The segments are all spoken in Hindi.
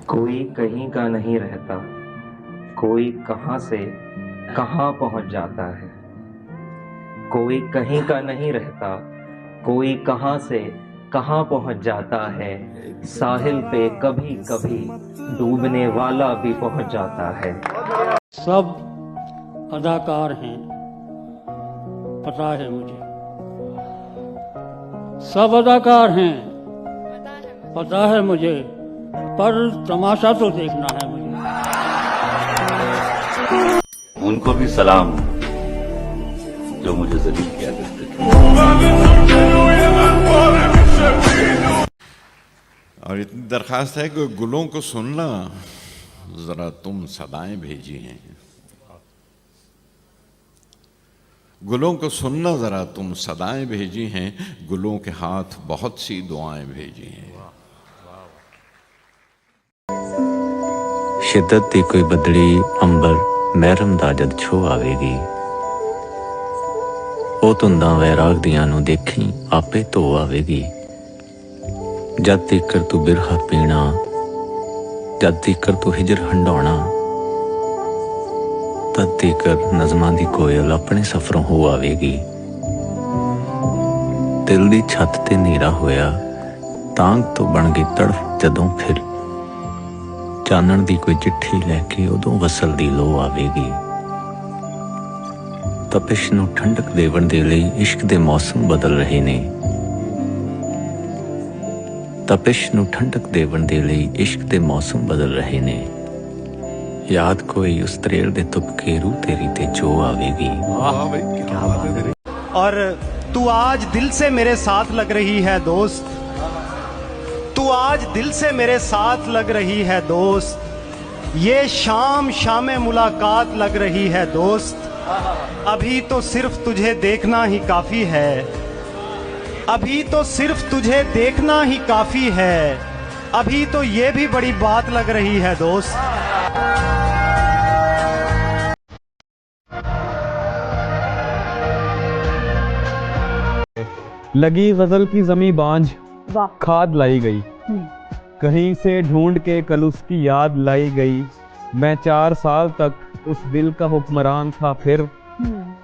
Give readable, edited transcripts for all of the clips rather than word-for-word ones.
कोई कहीं का नहीं रहता, कोई कहाँ से कहाँ पहुंच जाता है। कोई कहीं का नहीं रहता, कोई कहाँ से कहाँ पहुंच जाता है। साहिल पे कभी कभी डूबने वाला भी पहुंच जाता है। सब अदाकार हैं, पता है मुझे। सब अदाकार हैं, पता है मुझे, पर तमाशा तो देखना है मुझे। उनको भी सलाम जो मुझे जलील किया करते थे। और इतनी दरखास्त है कि गुलों को सुनना जरा तुम सदाएं भेजी हैं। गुलों को सुनना जरा तुम सदाएं भेजी हैं, गुलों के हाथ बहुत सी दुआएं भेजी हैं। शिद्दत दी कोई बदली अंबर महरम दा जद छो आवेगी, ओ धुंदा वैराग दियां नूं देखी आपे धो आवेगी। जद तीकर तू बिरहा पीना, जद तीकर तू हिजर हंडौना, तद तीकर नज़मां दी कोयल अपने सफरों हो आवेगी। दिल दी छत ते नीरा होया तांग तो बन गई तड़फ जदों फिर चानण दी कोई चिट्ठी लैके उदों वसल दी लो आवेगी। तपिश नूं ठंडक देवन दे लई इश्क दे मौसम बदल रहे ने, तपिश नूं ठंडक देवन दे लई इश्क दे मौसम बदल रहे ने। याद कोई उस त्रेल दे तुपके रूह तेरी ते जो आवेगी। और तू आज दिल से मेरे साथ लग रही है दोस्त, तू आज दिल से मेरे साथ लग रही है दोस्त। ये शाम शाम मुलाकात लग रही है दोस्त। अभी तो सिर्फ तुझे देखना ही काफी है, अभी तो सिर्फ तुझे देखना ही काफी है। अभी तो ये भी बड़ी बात लग रही है दोस्त। लगी गजल की जमी बांझ, खाद लाई गई, कहीं से ढूंढ के कल उसकी याद लाई गई। मैं 4 साल तक उस दिल का हुक्मरान था, फिर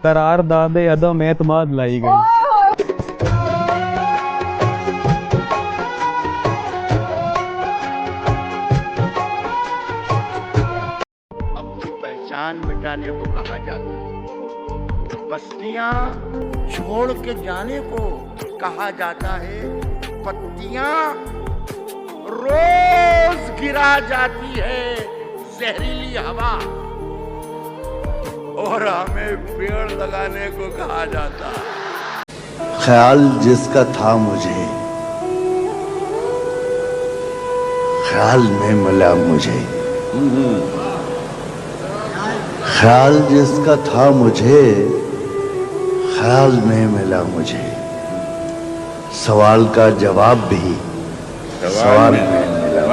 करार दादे अदम एतमाद लाई गई। अपनी पहचान मिटाने को कहा जाता है, बस्तियां छोड़ के जाने को कहा जाता है। पत्तियां रोज गिरा जाती है जहरीली हवा, और हमें पेड़ लगाने को कहा जाता है। ख्याल जिसका था मुझे, ख्याल में मिला मुझे। ख्याल जिसका था मुझे, ख्याल में मिला मुझे। सवाल का जवाब भी सवाल में मिला।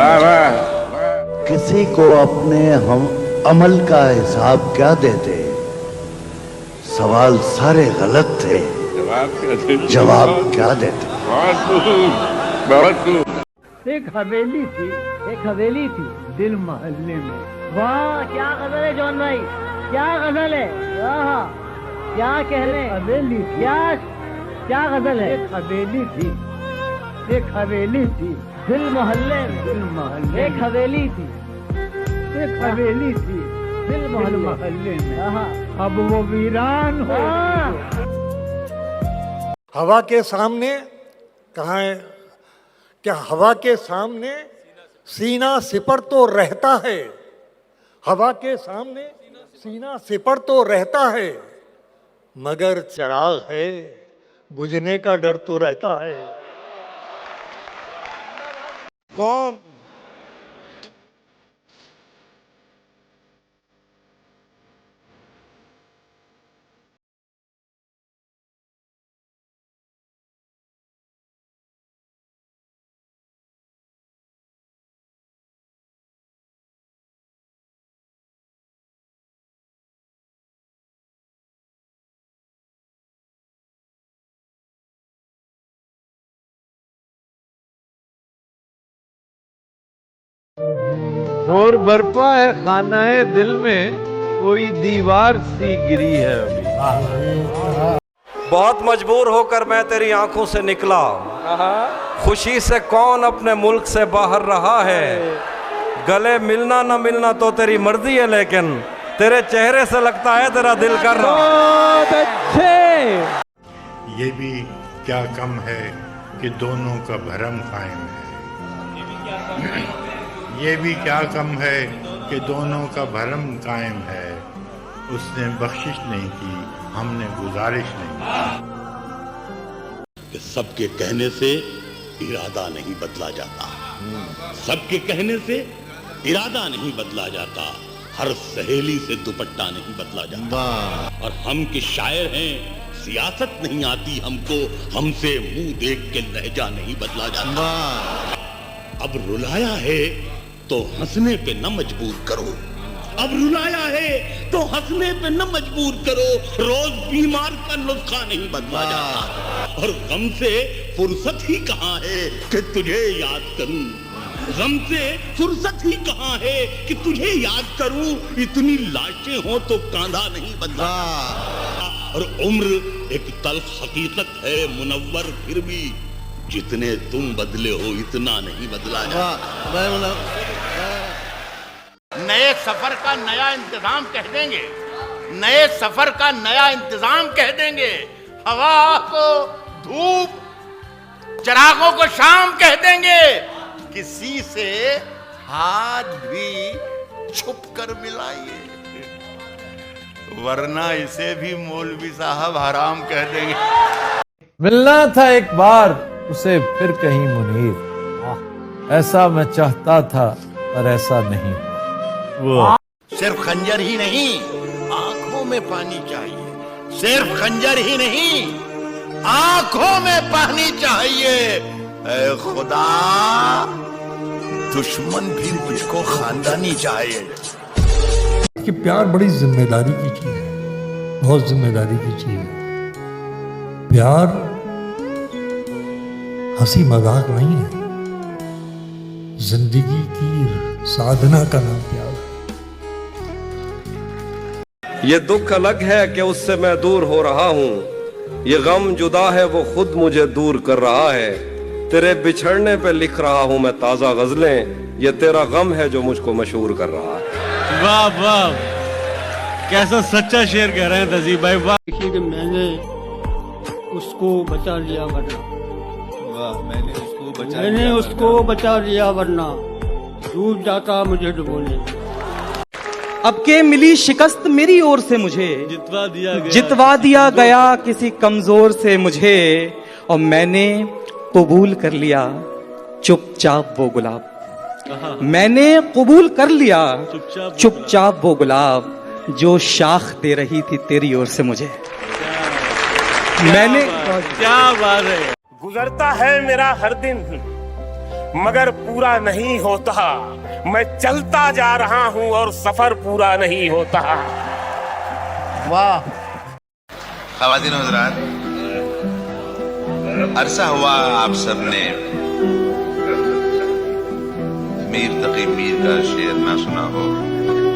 किसी को अपने हम अमल का हिसाब क्या देते, सवाल सारे गलत थे, जवाब क्या देते। एक हवेली थी दिल मोहल्ले में। वाह क्या गजल है जॉन भाई, क्या गजल है। वाह क्या कहने, हवेली क्या गजल है। एक हवेली थी दिल मोहल्ले में। एक हवेली थी दिल मोहल्ले में। अब वो वीरान हो। हवा के सामने कहाँ है, क्या हवा के सामने सीना सिपर तो रहता है। हवा के सामने सीना सिपर तो रहता है, मगर चिराग है बुझने का डर तो रहता है। कौन शोर बरपा है खाना है दिल में, कोई दीवार सी गिरी है अभी। बहुत मजबूर होकर मैं तेरी आंखों से निकला, खुशी से कौन अपने मुल्क से बाहर रहा है। गले मिलना न मिलना तो तेरी मर्जी है, लेकिन तेरे चेहरे से लगता है तेरा दिल कर रहा। बहुत अच्छे। ये भी क्या कम है कि दोनों का भरम कायम है। ये भी क्या कम है कि दोनों का भरम कायम है। उसने बख्शिश नहीं की, हमने गुजारिश नहीं कि सबके कहने से इरादा नहीं बदला जाता, सबके कहने से इरादा नहीं बदला जाता, हर सहेली से दुपट्टा नहीं बदला जाता। और हम के शायर हैं, सियासत नहीं आती हमको, हमसे मुंह देख के लहजा नहीं बदला जाता। अब रुलाया है तो हंसने पे न मजबूर करो, अब रुलाया है तो हंसने पे न मजबूर करो। रोज बीमार का नुस्खा नहीं बदला जाता। और गम से फुर्सत ही कहाँ है कि तुझे याद करूं, गम से फुर्सत ही कहाँ है कि तुझे याद करूं। इतनी लाशें हो तो कांधा नहीं बदला। और उम्र एक तल्ख हकीकत है मुनव्वर, फिर भी जितने तुम बदले हो इतना नहीं बदला जाता। नए सफर का नया इंतजाम कह देंगे, नए सफर का नया इंतजाम कह देंगे। हवा को धूप, चिरागों को शाम कह देंगे। किसी से हाथ भी छुप कर मिलाइए, वरना इसे भी मौलवी साहब हराम कह देंगे। मिलना था एक बार उसे फिर कहीं मुनीर, ऐसा मैं चाहता था पर ऐसा नहीं। सिर्फ खंजर ही नहीं, आंखों में पानी चाहिए। सिर्फ खंजर ही नहीं, आंखों में पानी चाहिए। ऐ खुदा, दुश्मन भी मुझको खानदानी चाहिए। कि प्यार बड़ी जिम्मेदारी की चीज है, बहुत जिम्मेदारी की चीज है। प्यार हंसी मजाक नहीं है, जिंदगी की साधना का नाम प्यार है। ये दुख अलग है कि उससे मैं दूर हो रहा हूँ, ये गम जुदा है वो खुद मुझे दूर कर रहा है। तेरे बिछड़ने पे लिख रहा हूँ मैं ताजा गजलें, ये तेरा गम है जो मुझको मशहूर कर रहा है। वाह वाह, कैसा सच्चा शेर कह रहे हैं तहजीब भाई, वाह। देखिए कि मैंने उसको बचा लिया वरना, मैंने उसको बचा लिया वरना डूब जाता मुझे डुबोने। अब के मिली शिकस्त मेरी ओर से मुझे, जितवा दिया गया किसी कमजोर से मुझे। और मैंने कबूल कर लिया चुपचाप वो गुलाब, मैंने कबूल कर लिया चुपचाप वो गुलाब जो शाख दे रही थी तेरी ओर से मुझे। मैंने क्या बात है। गुजरता है मेरा हर दिन मगर पूरा नहीं होता, मैं चलता जा रहा हूं और सफर पूरा नहीं होता। वाह। ख़वातीन और हज़रात, अरसा हुआ आप सबने मीर तकी मीर का शेर ना सुना हो।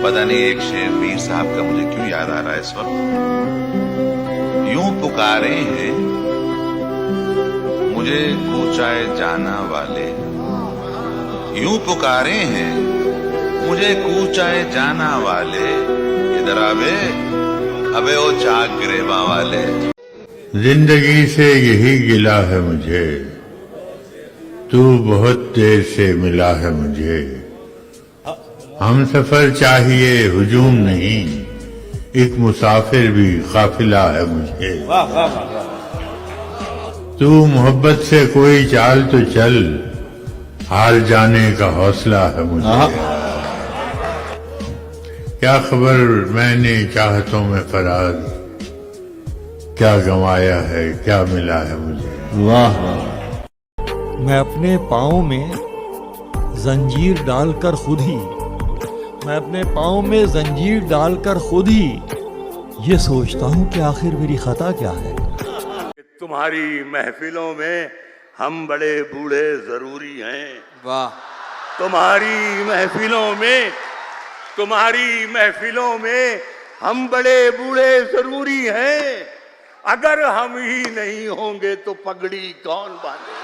पता नहीं एक शेर मीर साहब का मुझे क्यों याद आ रहा है इस वक्त। यूं पुकारे हैं मुझे कूचाए जाना वाले, यूं पुकारे हैं मुझे कूचाए जाना वाले। इधर आवे अबे ओ चाक गिरेबा वाले। जिंदगी से यही गिला है मुझे, तू बहुत देर से मिला है मुझे। हम सफर चाहिए हुजूम नहीं, एक मुसाफिर भी काफिला है मुझे। तू मोहब्बत से कोई चाल तो चल, हार जाने का हौसला है मुझे। क्या खबर मैंने चाहतों में फराज, क्या गंवाया है क्या मिला है मुझे। वाह। मैं अपने पाँव में जंजीर डालकर खुद ही, मैं अपने पाँव में जंजीर डालकर खुद ही ये सोचता हूँ कि आखिर मेरी खता क्या है। तुम्हारी महफिलों में हम बड़े बूढ़े जरूरी हैं। वाह। तुम्हारी महफिलों में हम बड़े बूढ़े जरूरी हैं। अगर हम ही नहीं होंगे तो पगड़ी कौन बांधेगा।